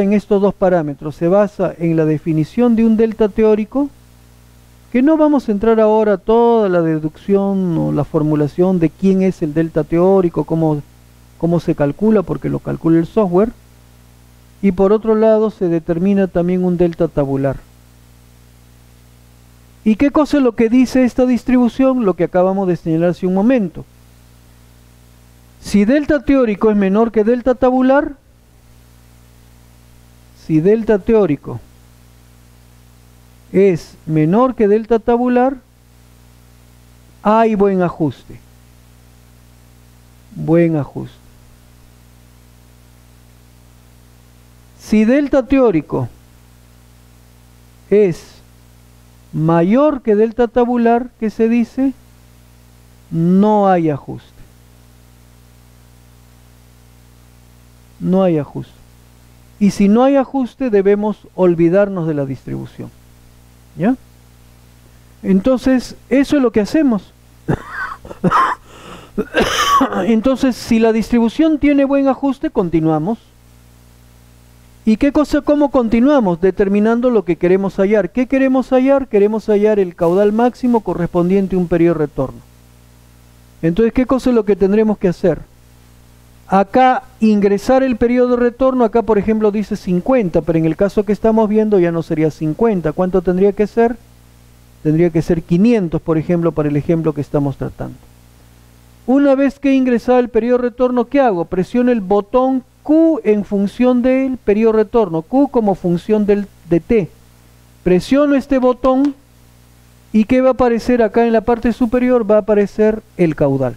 en estos dos parámetros, se basa en la definición de un delta teórico, que no vamos a entrar ahora a toda la deducción o la formulación de quién es el delta teórico, cómo se calcula, porque lo calcula el software, y por otro lado se determina también un delta tabular. ¿Y qué cosa es lo que dice esta distribución? Lo que acabamos de señalar hace un momento. Si delta teórico es menor que delta tabular, si delta teórico es menor que delta tabular, hay buen ajuste. Buen ajuste. Si delta teórico es mayor que delta tabular, ¿qué se dice? No hay ajuste. No hay ajuste. Y si no hay ajuste, debemos olvidarnos de la distribución. ¿Ya? Entonces, eso es lo que hacemos. Entonces, si la distribución tiene buen ajuste, continuamos. ¿Y qué cosa, cómo continuamos? Determinando lo que queremos hallar. ¿Qué queremos hallar? Queremos hallar el caudal máximo correspondiente a un periodo de retorno. Entonces, ¿qué cosa es lo que tendremos que hacer? Acá ingresar el periodo de retorno, acá por ejemplo dice 50, pero en el caso que estamos viendo ya no sería 50. ¿Cuánto tendría que ser? Tendría que ser 500, por ejemplo, para el ejemplo que estamos tratando. Una vez que he ingresado el periodo de retorno, ¿qué hago? Presiono el botón Q en función del periodo de retorno, Q como función de T. Presiono este botón y ¿qué va a aparecer acá en la parte superior? Va a aparecer el caudal.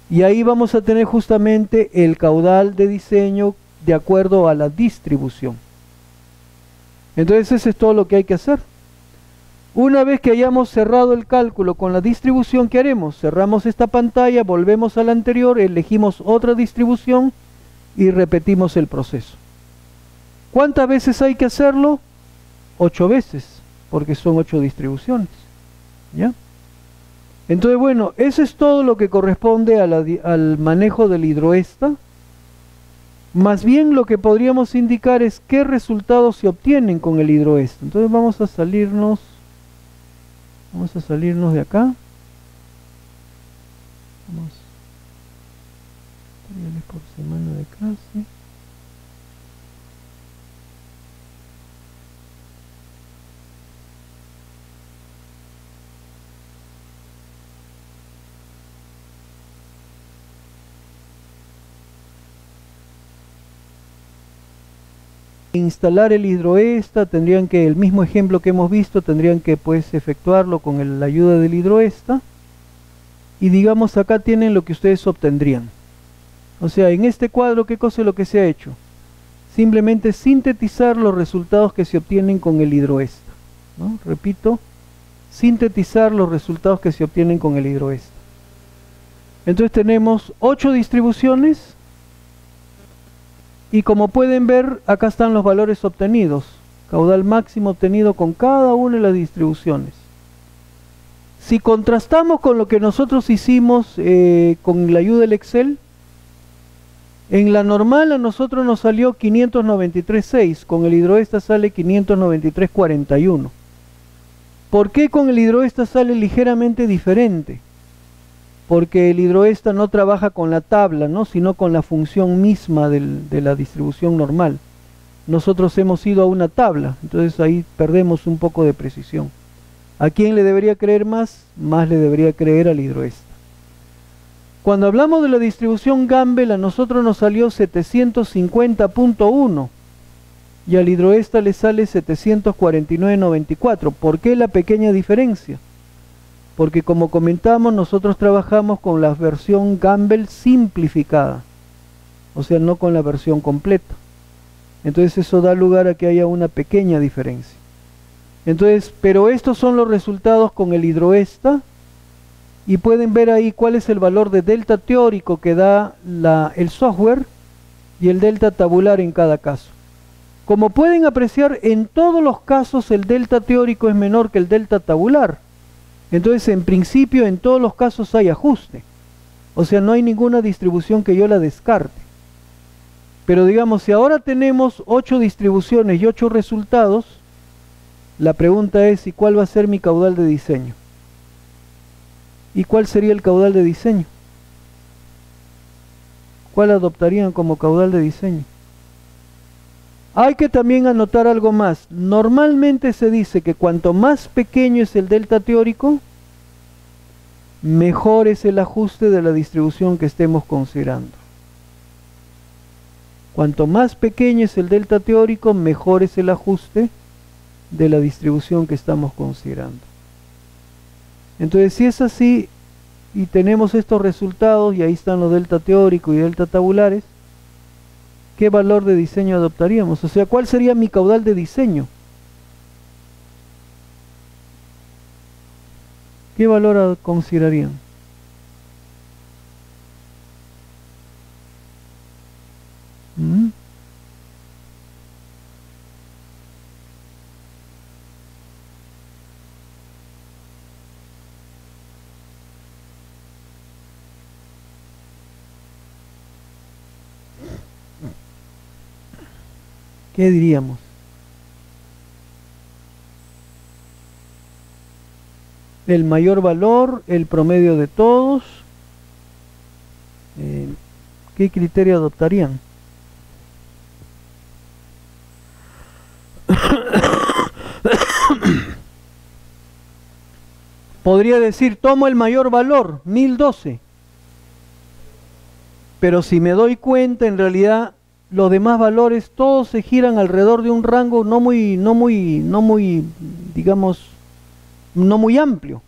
Y ahí vamos a tener justamente el caudal de diseño de acuerdo a la distribución. Entonces eso es todo lo que hay que hacer. Una vez que hayamos cerrado el cálculo con la distribución, ¿qué haremos? Cerramos esta pantalla, volvemos a la anterior, elegimos otra distribución y repetimos el proceso. ¿Cuántas veces hay que hacerlo? 8 veces, porque son 8 distribuciones. ¿Ya? Entonces, bueno, eso es todo lo que corresponde al manejo del hidroesta. Más bien lo que podríamos indicar es qué resultados se obtienen con el hidroesta. Entonces vamos a salirnos de acá. Vamos materiales por semana de clase. Instalar el hidroesta, tendrían que, el mismo ejemplo que hemos visto, tendrían que pues efectuarlo con la ayuda del hidroesta. Y digamos acá tienen lo que ustedes obtendrían. O sea, en este cuadro, ¿qué cosa es lo que se ha hecho? Simplemente sintetizar los resultados que se obtienen con el hidroesta, ¿no? Repito, sintetizar los resultados que se obtienen con el hidroesta. Entonces tenemos 8 distribuciones. Y como pueden ver, acá están los valores obtenidos. Caudal máximo obtenido con cada una de las distribuciones. Si contrastamos con lo que nosotros hicimos con la ayuda del Excel, en la normal a nosotros nos salió 593.6, con el hidroesta sale 593.41. ¿Por qué con el hidroesta sale ligeramente diferente? Porque el hidroesta no trabaja con la tabla, ¿no? Sino con la función misma de la distribución normal. Nosotros hemos ido a una tabla, entonces ahí perdemos un poco de precisión. ¿A quién le debería creer más? Más le debería creer al hidroesta. Cuando hablamos de la distribución Gumbel, a nosotros nos salió 750.1 y al hidroesta le sale 749.94. ¿Por qué la pequeña diferencia? Porque como comentamos, nosotros trabajamos con la versión Gumbel simplificada, o sea, no con la versión completa. Entonces eso da lugar a que haya una pequeña diferencia. Entonces, pero estos son los resultados con el hidroesta, y pueden ver ahí cuál es el valor de delta teórico que da el software y el delta tabular en cada caso. Como pueden apreciar, en todos los casos el delta teórico es menor que el delta tabular. Entonces, en principio, en todos los casos hay ajuste. O sea, no hay ninguna distribución que yo la descarte. Pero digamos, si ahora tenemos 8 distribuciones y 8 resultados, la pregunta es, ¿y cuál va a ser mi caudal de diseño? ¿Y cuál sería el caudal de diseño? ¿Cuál adoptarían como caudal de diseño? Hay que también anotar algo más. Normalmente se dice que cuanto más pequeño es el delta teórico, mejor es el ajuste de la distribución que estemos considerando. Cuanto más pequeño es el delta teórico, mejor es el ajuste de la distribución que estamos considerando. Entonces, si es así y tenemos estos resultados, y ahí están los delta teóricos y delta tabulares, ¿qué valor de diseño adoptaríamos? O sea, ¿cuál sería mi caudal de diseño? ¿Qué valor considerarían? ¿Qué diríamos? El mayor valor, el promedio de todos. ¿Qué criterio adoptarían? Podría decir, tomo el mayor valor, 1012. Pero si me doy cuenta, en realidad los demás valores todos se giran alrededor de un rango no muy, digamos, no muy amplio.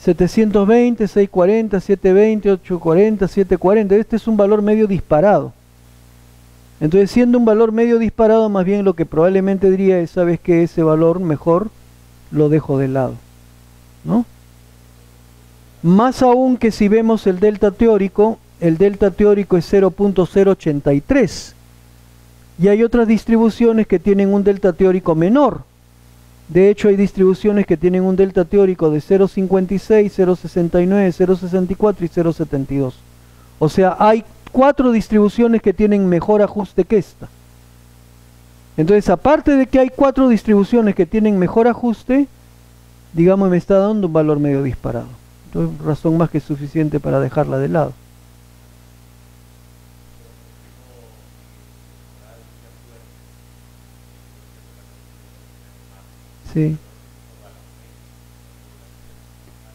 720, 640, 720, 840, 740. Este es un valor medio disparado. Entonces, siendo un valor medio disparado, más bien lo que probablemente diría es, ¿sabes qué? Ese valor mejor lo dejo de lado, ¿no? Más aún que si vemos el delta teórico es 0.083. Y hay otras distribuciones que tienen un delta teórico menor. De hecho, hay distribuciones que tienen un delta teórico de 0.56, 0.69, 0.64 y 0.72. O sea, hay 4 distribuciones que tienen mejor ajuste que esta. Entonces, aparte de que hay 4 distribuciones que tienen mejor ajuste, digamos, me está dando un valor medio disparado. Entonces, razón más que suficiente para dejarla de lado. Sí.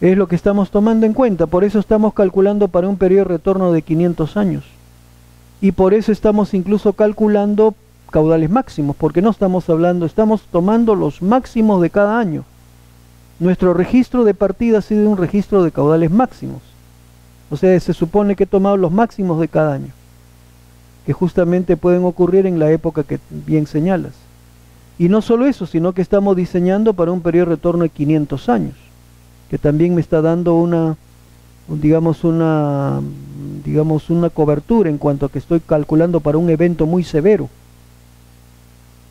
Es lo que estamos tomando en cuenta, por eso estamos calculando para un periodo de retorno de 500 años. Y por eso estamos incluso calculando caudales máximos, porque no estamos hablando, estamos tomando los máximos de cada año. Nuestro registro de partida ha sido un registro de caudales máximos. O sea, se supone que he tomado los máximos de cada año, que justamente pueden ocurrir en la época que bien señalas. Y no solo eso, sino que estamos diseñando para un periodo de retorno de 500 años, que también me está dando una cobertura en cuanto a que estoy calculando para un evento muy severo.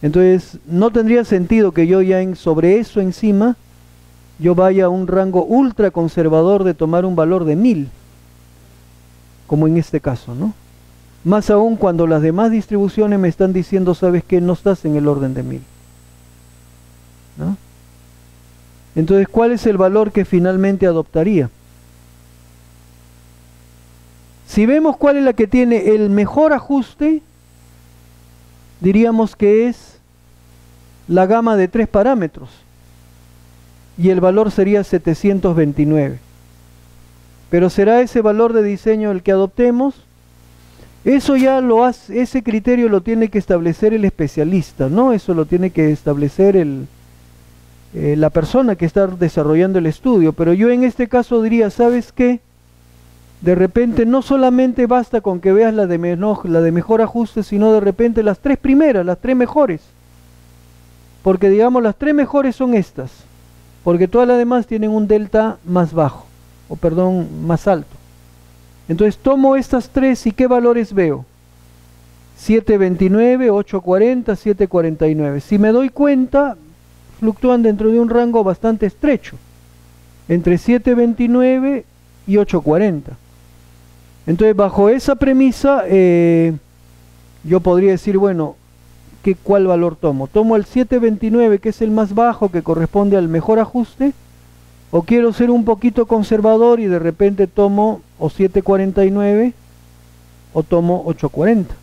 Entonces, no tendría sentido que yo ya sobre eso encima, yo vaya a un rango ultra conservador de tomar un valor de 1000, como en este caso, ¿no? Más aún cuando las demás distribuciones me están diciendo, ¿sabes qué? No estás en el orden de 1000. ¿No? Entonces, ¿cuál es el valor que finalmente adoptaría? Si vemos cuál es la que tiene el mejor ajuste, diríamos que es la gama de 3 parámetros y el valor sería 729. Pero ¿será ese valor de diseño el que adoptemos? Eso ya lo hace, ese criterio lo tiene que establecer el especialista, ¿no? Eso lo tiene que establecer la persona que está desarrollando el estudio. Pero yo en este caso diría, ¿sabes qué? De repente no solamente basta con que veas la de mejor ajuste, sino de repente las 3 primeras, las 3 mejores. Porque digamos las 3 mejores son estas, porque todas las demás tienen un delta más bajo, o perdón, más alto. Entonces tomo estas 3 y ¿qué valores veo? 729, 840, 749. Si me doy cuenta, fluctúan dentro de un rango bastante estrecho, entre 729 y 840. Entonces, bajo esa premisa, yo podría decir, bueno, ¿cuál valor tomo? ¿Tomo el 729, que es el más bajo, que corresponde al mejor ajuste? ¿O quiero ser un poquito conservador y de repente tomo o 749 o tomo 840?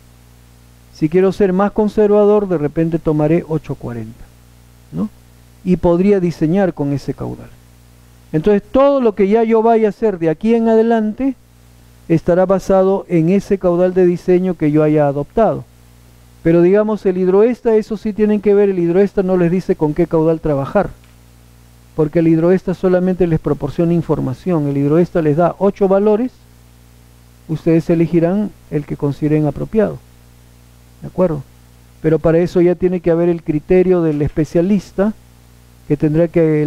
Si quiero ser más conservador, de repente tomaré 840, ¿no? Y podría diseñar con ese caudal. Entonces todo lo que ya yo vaya a hacer de aquí en adelante estará basado en ese caudal de diseño que yo haya adoptado. Pero digamos el hidroesta, eso sí tienen que ver, el hidroesta no les dice con qué caudal trabajar, porque el hidroesta solamente les proporciona información. El hidroesta les da 8 valores, ustedes elegirán el que consideren apropiado, ¿de acuerdo? Pero para eso ya tiene que haber el criterio del especialista, que tendrá que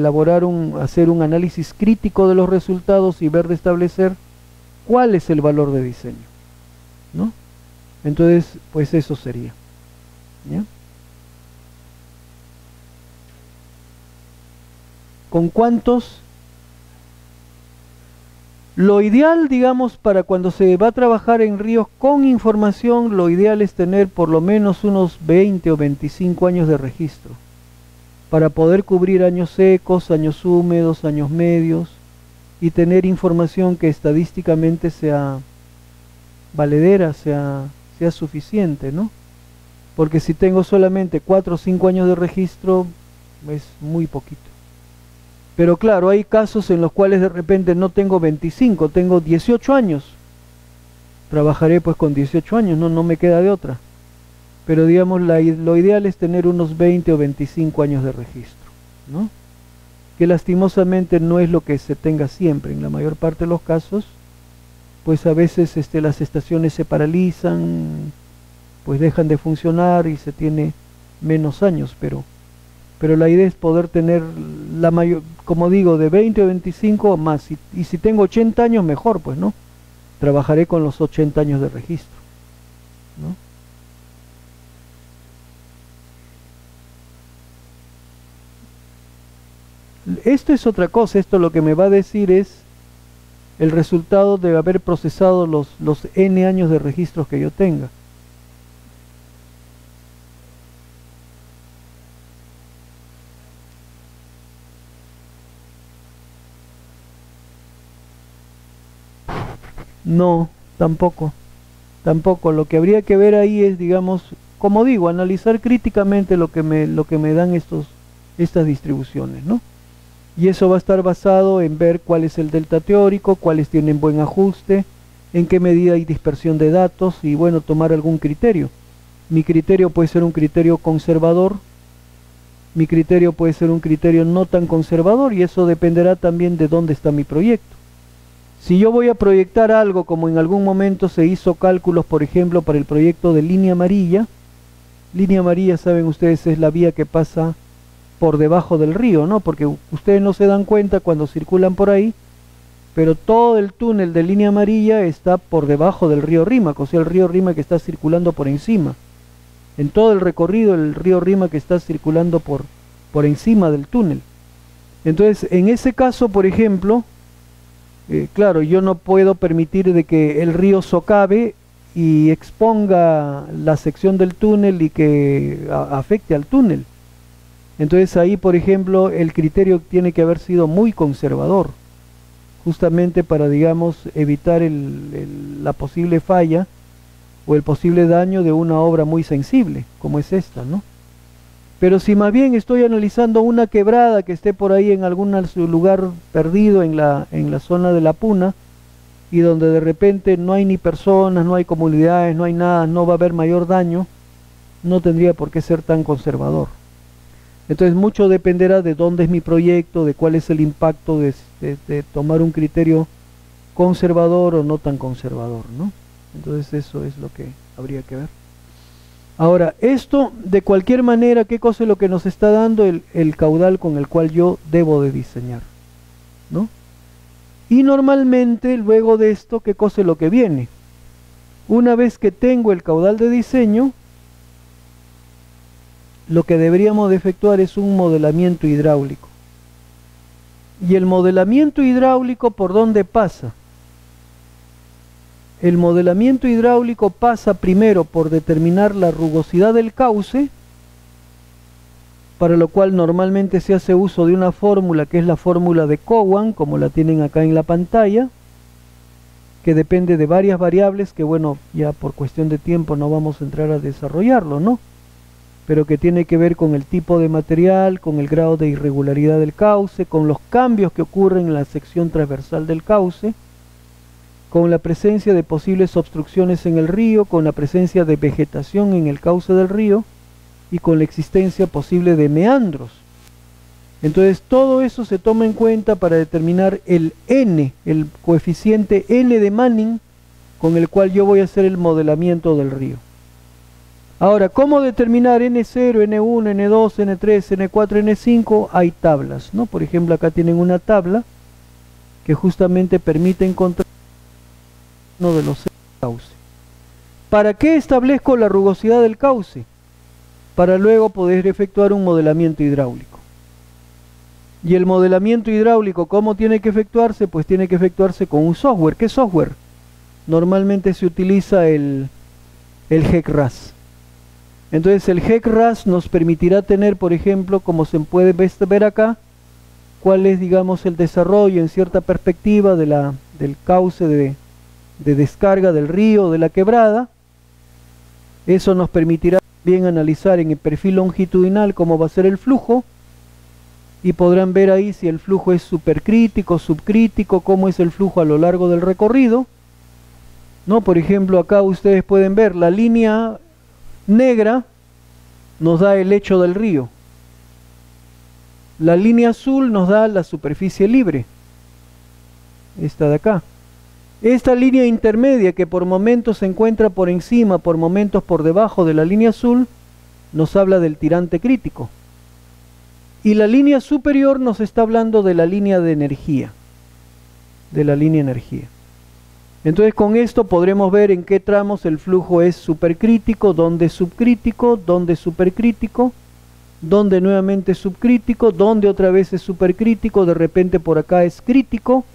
hacer un análisis crítico de los resultados y ver de establecer cuál es el valor de diseño, ¿no? Entonces, pues eso sería, ¿ya? ¿Con cuántos? Lo ideal, digamos, para cuando se va a trabajar en ríos con información, lo ideal es tener por lo menos unos 20 o 25 años de registro, para poder cubrir años secos, años húmedos, años medios, y tener información que estadísticamente sea valedera, sea suficiente, ¿no? Porque si tengo solamente 4 o 5 años de registro, es muy poquito. Pero claro, hay casos en los cuales de repente no tengo 25, tengo 18 años. Trabajaré pues con 18 años, no me queda de otra. Pero digamos, lo ideal es tener unos 20 o 25 años de registro, ¿no? Que lastimosamente no es lo que se tenga siempre. En la mayor parte de los casos, pues a veces las estaciones se paralizan, pues dejan de funcionar y se tiene menos años, pero la idea es poder tener la mayor, como digo, de 20 o 25 o más, y si tengo 80 años mejor, pues, ¿no? Trabajaré con los 80 años de registro, ¿no? Esto es otra cosa, esto lo que me va a decir es el resultado de haber procesado los N años de registros que yo tenga. No, tampoco. Lo que habría que ver ahí es, digamos, como digo, analizar críticamente lo que me dan estas distribuciones, ¿no? Y eso va a estar basado en ver cuál es el delta teórico, cuáles tienen buen ajuste, en qué medida hay dispersión de datos, y bueno, tomar algún criterio. Mi criterio puede ser un criterio conservador, mi criterio puede ser un criterio no tan conservador, y eso dependerá también de dónde está mi proyecto. Si yo voy a proyectar algo, como en algún momento se hizo cálculos, por ejemplo, para el proyecto de línea amarilla, saben ustedes, es la vía que pasa por debajo del río, ¿no? Porque ustedes no se dan cuenta cuando circulan por ahí, pero todo el túnel de línea amarilla está por debajo del río Rímac, o sea, el río Rímac está circulando por encima. En todo el recorrido, el río Rímac está circulando por encima del túnel. Entonces, en ese caso, por ejemplo, claro, yo no puedo permitir de que el río socave y exponga la sección del túnel y que afecte al túnel. Entonces ahí, por ejemplo, el criterio tiene que haber sido muy conservador, justamente para, digamos, evitar la posible falla o el posible daño de una obra muy sensible, como es esta, ¿no? Pero si más bien estoy analizando una quebrada que esté por ahí en algún lugar perdido en la zona de la Puna, y donde de repente no hay ni personas, no hay comunidades, no hay nada, no va a haber mayor daño, no tendría por qué ser tan conservador. Entonces mucho dependerá de dónde es mi proyecto, de cuál es el impacto de tomar un criterio conservador o no tan conservador, ¿no? Entonces eso es lo que habría que ver. Ahora, esto de cualquier manera, ¿qué cosa es lo que nos está dando? El caudal con el cual yo debo de diseñar, ¿no? Y normalmente luego de esto, ¿qué cosa es lo que viene? Una vez que tengo el caudal de diseño, lo que deberíamos de efectuar es un modelamiento hidráulico. ¿Y el modelamiento hidráulico por dónde pasa? el modelamiento hidráulico pasa primero por determinar la rugosidad del cauce, para lo cual normalmente se hace uso de una fórmula que es la fórmula de Cowan, como la tienen acá en la pantalla, que depende de varias variables que, bueno, ya por cuestión de tiempo no vamos a entrar a desarrollarlo, ¿no? Pero que tiene que ver con el tipo de material, con el grado de irregularidad del cauce, con los cambios que ocurren en la sección transversal del cauce, con la presencia de posibles obstrucciones en el río, con la presencia de vegetación en el cauce del río y con la existencia posible de meandros. Entonces todo eso se toma en cuenta para determinar el N, el coeficiente N de Manning, con el cual yo voy a hacer el modelamiento del río. Ahora, ¿cómo determinar N0, N1, N2, N3, N4, N5? Hay tablas, ¿no? Por ejemplo, acá tienen una tabla que justamente permite encontrar uno de los cauces. ¿Para qué establezco la rugosidad del cauce? Para luego poder efectuar un modelamiento hidráulico. Y el modelamiento hidráulico, ¿cómo tiene que efectuarse? Pues tiene que efectuarse con un software. ¿Qué software? Normalmente se utiliza el GECRAS. Entonces el GECRAS nos permitirá tener, por ejemplo, como se puede ver acá, cuál es, digamos, el desarrollo en cierta perspectiva del cauce de descarga del río, de la quebrada. Eso nos permitirá bien analizar en el perfil longitudinal cómo va a ser el flujo, y podrán ver ahí si el flujo es supercrítico, subcrítico, cómo es el flujo a lo largo del recorrido, ¿no? Por ejemplo, acá ustedes pueden ver la línea negra nos da el lecho del río, la línea azul nos da la superficie libre, esta de acá. Esta línea intermedia, que por momentos se encuentra por encima, por momentos por debajo de la línea azul, nos habla del tirante crítico. Y la línea superior nos está hablando de la línea de energía, Entonces con esto podremos ver en qué tramos el flujo es supercrítico, dónde es subcrítico, dónde es supercrítico, dónde nuevamente es subcrítico, dónde otra vez es supercrítico, de repente por acá es crítico,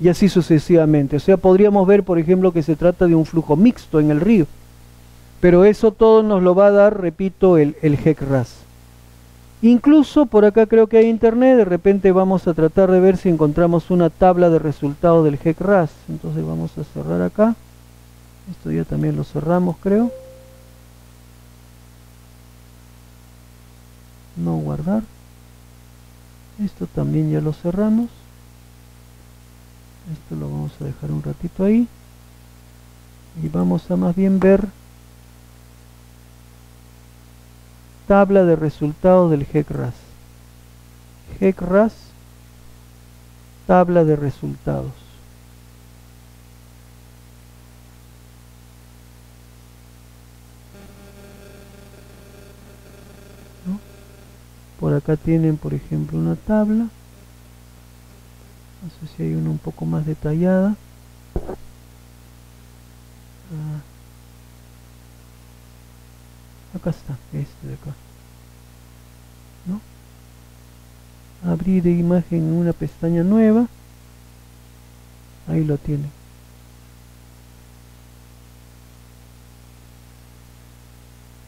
y así sucesivamente. O sea, podríamos ver, por ejemplo, que se trata de un flujo mixto en el río. Pero eso todo nos lo va a dar, repito, el GECRAS. Incluso por acá creo que hay internet, de repente vamos a tratar de ver si encontramos una tabla de resultados del GECRAS. Entonces vamos a cerrar acá. Esto ya también lo cerramos, creo. No guardar. Esto también ya lo cerramos. Esto lo vamos a dejar un ratito ahí. Y vamos a más bien ver tabla de resultados del GECRAS. GECRAS, tabla de resultados. ¿No? Por acá tienen, por ejemplo, una tabla. No sé si hay una un poco más detallada. Acá está, este de acá, ¿no? Abrir imagen en una pestaña nueva. Ahí lo tiene.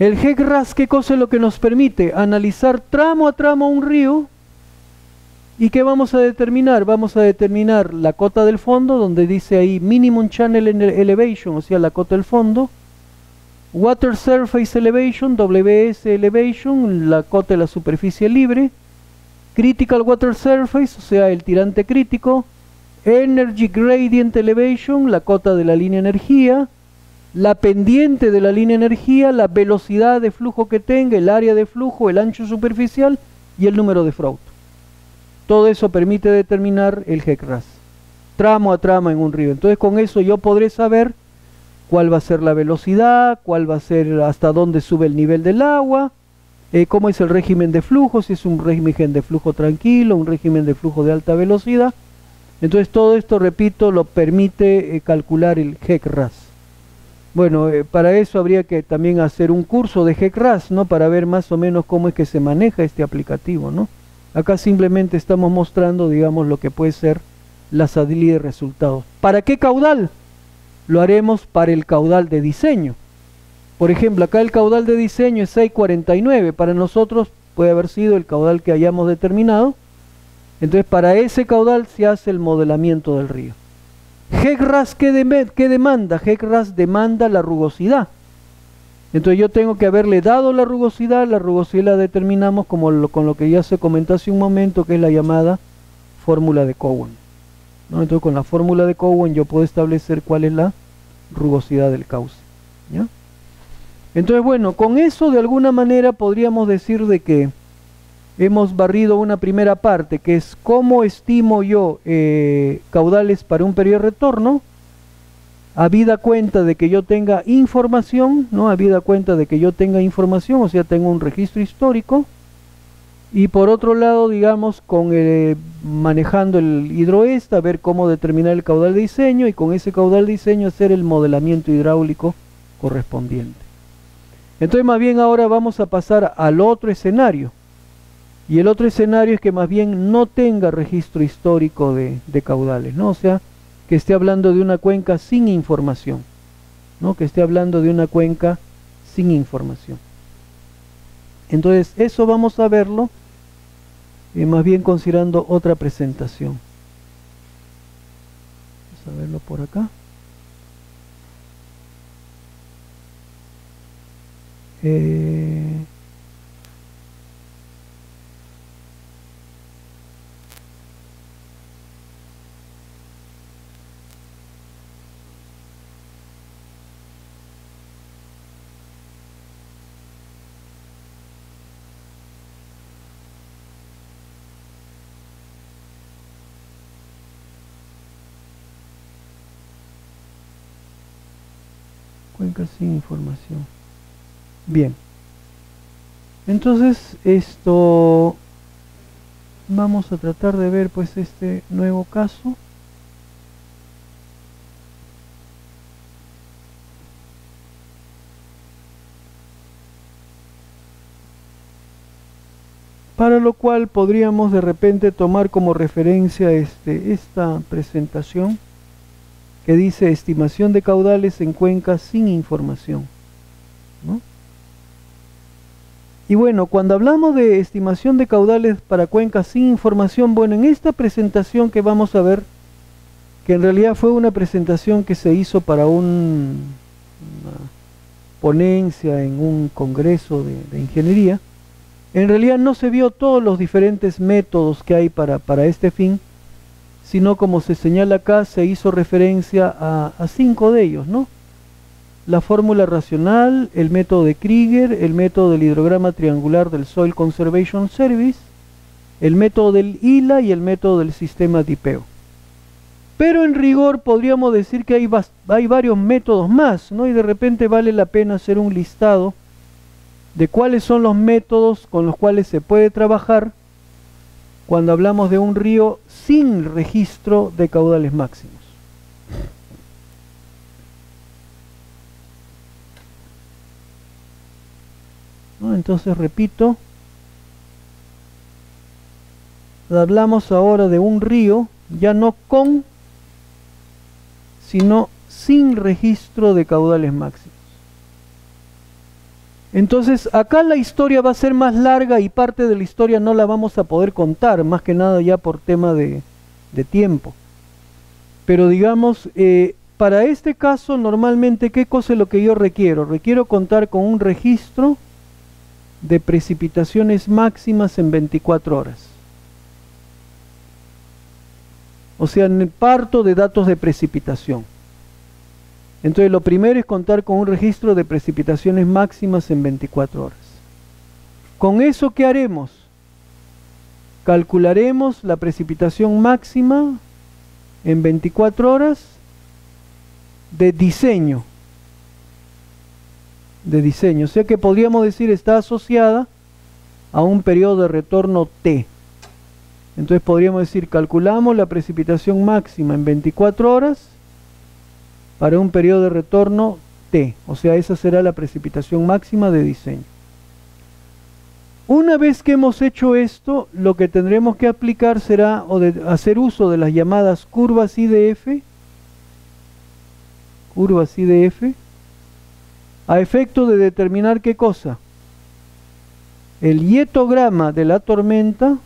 El GECRAS, ¿qué cosa es lo que nos permite? Analizar tramo a tramo un río. ¿Y qué vamos a determinar? Vamos a determinar la cota del fondo, donde dice ahí Minimum Channel Elevation, o sea, la cota del fondo. Water Surface Elevation, WS Elevation, la cota de la superficie libre. Critical Water Surface, o sea, el tirante crítico. Energy Gradient Elevation, la cota de la línea energía. La pendiente de la línea energía, la velocidad de flujo que tenga, el área de flujo, el ancho superficial y el número de Freud. Todo eso permite determinar el GECRAS, tramo a tramo en un río. Entonces con eso yo podré saber cuál va a ser la velocidad, cuál va a ser hasta dónde sube el nivel del agua, cómo es el régimen de flujo, si es un régimen de flujo tranquilo, un régimen de flujo de alta velocidad. Entonces todo esto, repito, lo permite calcular el GECRAS. Bueno, para eso habría que también hacer un curso de GECRAS, ¿no? Para ver más o menos cómo es que se maneja este aplicativo, ¿no? Acá simplemente estamos mostrando, digamos, lo que puede ser la salida de resultados. ¿Para qué caudal? lo haremos para el caudal de diseño. Por ejemplo, acá el caudal de diseño es 649, para nosotros puede haber sido el caudal que hayamos determinado. Entonces para ese caudal se hace el modelamiento del río. HEC-RAS, ¿qué demanda? HEC-RAS demanda la rugosidad. Entonces yo tengo que haberle dado la rugosidad la determinamos como con lo que ya se comentó hace un momento, que es la llamada fórmula de Cowan, ¿no? Entonces con la fórmula de Cowan yo puedo establecer cuál es la rugosidad del cauce, ¿ya? Entonces bueno, con eso de alguna manera podríamos decir de que hemos barrido una primera parte, que es cómo estimo yo caudales para un periodo de retorno, habida cuenta de que yo tenga información, ¿no? Habida cuenta de que yo tenga información, o sea, tengo un registro histórico, y por otro lado, digamos, manejando el hidroesta, ver cómo determinar el caudal de diseño, y con ese caudal de diseño hacer el modelamiento hidráulico correspondiente. Entonces más bien ahora vamos a pasar al otro escenario, y el otro escenario es que más bien no tenga registro histórico de caudales, ¿no? O sea, que esté hablando de una cuenca sin información, ¿no? Que esté hablando de una cuenca sin información. Entonces eso vamos a verlo más bien considerando otra presentación. Vamos a verlo por acá. Cuenca sin información. Bien, entonces esto vamos a tratar de ver pues este nuevo caso. Para lo cual podríamos de repente tomar como referencia esta presentación que dice estimación de caudales en cuencas sin información, ¿no? Y bueno, cuando hablamos de estimación de caudales para cuencas sin información, bueno, en esta presentación que vamos a ver, que en realidad fue una presentación que se hizo para una ponencia en un congreso de ingeniería, en realidad no se vio todos los diferentes métodos que hay para este fin, sino como se señala acá, se hizo referencia a 5 de ellos, ¿no? La fórmula racional, el método de Krieger, el método del hidrograma triangular del Soil Conservation Service, el método del ILA y el método del sistema DIPEO. Pero en rigor podríamos decir que hay varios métodos más, ¿no? Y de repente vale la pena hacer un listado de cuáles son los métodos con los cuales se puede trabajar cuando hablamos de un río sin registro de caudales máximos. ¿No? Entonces repito, hablamos ahora de un río ya no con, sino sin registro de caudales máximos. Entonces acá la historia va a ser más larga y parte de la historia no la vamos a poder contar, más que nada ya por tema de tiempo. Pero digamos, para este caso normalmente, ¿qué cosa es lo que yo requiero? Requiero contar con un registro de precipitaciones máximas en 24 horas. O sea, parto de datos de precipitación. Entonces lo primero es contar con un registro de precipitaciones máximas en 24 horas. Con eso, ¿qué haremos? Calcularemos la precipitación máxima en 24 horas de diseño. O sea que podríamos decir está asociada a un periodo de retorno T. Entonces podríamos decir, calculamos la precipitación máxima en 24 horas para un periodo de retorno T, o sea, esa será la precipitación máxima de diseño. Una vez que hemos hecho esto, lo que tendremos que aplicar será hacer uso de las llamadas curvas IDF curvas I de F, a efecto de determinar ¿qué cosa? El hietograma de la tormenta,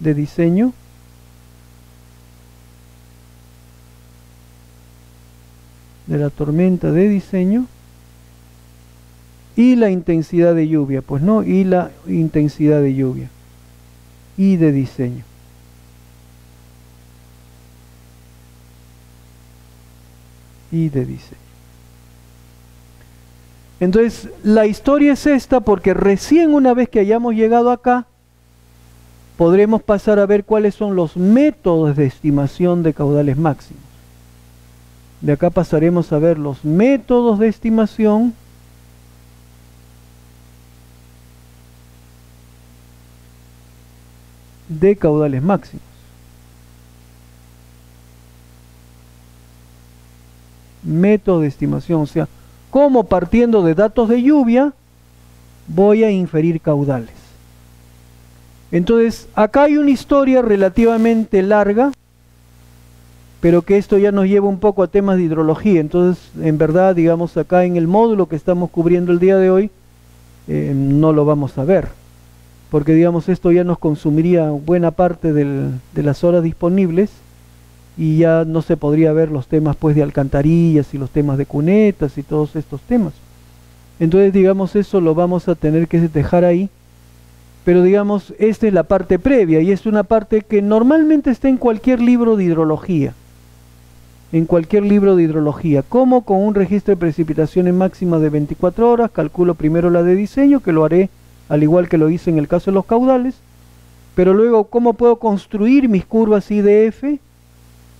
de diseño, y la intensidad de lluvia, pues no, y la intensidad de lluvia, y de diseño. Entonces, la historia es esta, porque recién una vez que hayamos llegado acá, podremos pasar a ver cuáles son los métodos de estimación de caudales máximos. De acá pasaremos a ver los métodos de estimación de caudales máximos. Método de estimación, o sea, cómo partiendo de datos de lluvia voy a inferir caudales. Entonces, acá hay una historia relativamente larga, pero que esto ya nos lleva un poco a temas de hidrología. Entonces, en verdad, digamos, acá en el módulo que estamos cubriendo el día de hoy, no lo vamos a ver, porque digamos, esto ya nos consumiría buena parte de las horas disponibles, y ya no se podría ver los temas pues de alcantarillas y los temas de cunetas y todos estos temas. Entonces, digamos, eso lo vamos a tener que dejar ahí. Pero digamos, esta es la parte previa, y es una parte que normalmente está en cualquier libro de hidrología. Como con un registro de precipitaciones máximas de 24 horas, calculo primero la de diseño, que lo haré al igual que lo hice en el caso de los caudales, pero luego cómo puedo construir mis curvas I de F,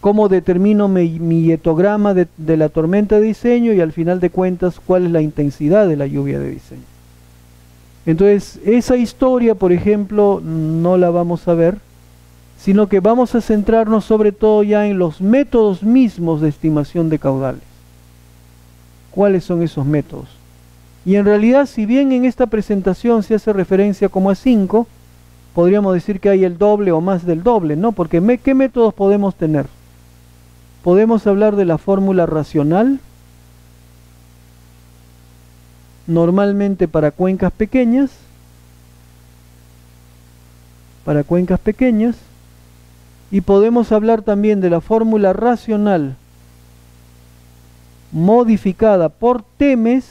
cómo determino mi hietograma de la tormenta de diseño, y al final de cuentas cuál es la intensidad de la lluvia de diseño. Entonces, esa historia, por ejemplo, no la vamos a ver, sino que vamos a centrarnos sobre todo ya en los métodos mismos de estimación de caudales. ¿Cuáles son esos métodos? Y en realidad, si bien en esta presentación se hace referencia como a 5, podríamos decir que hay el doble o más del doble, ¿no? Porque ¿qué métodos podemos tener? Podemos hablar de la fórmula racional, normalmente para cuencas pequeñas, y podemos hablar también de la fórmula racional modificada por Temes,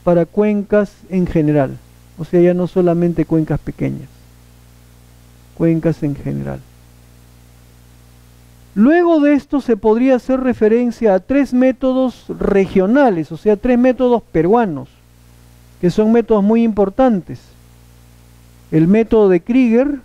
para cuencas en general, o sea, ya no solamente cuencas pequeñas, cuencas en general. Luego de esto se podría hacer referencia a 3 métodos regionales, o sea, 3 métodos peruanos, que son métodos muy importantes. El método de Krieger,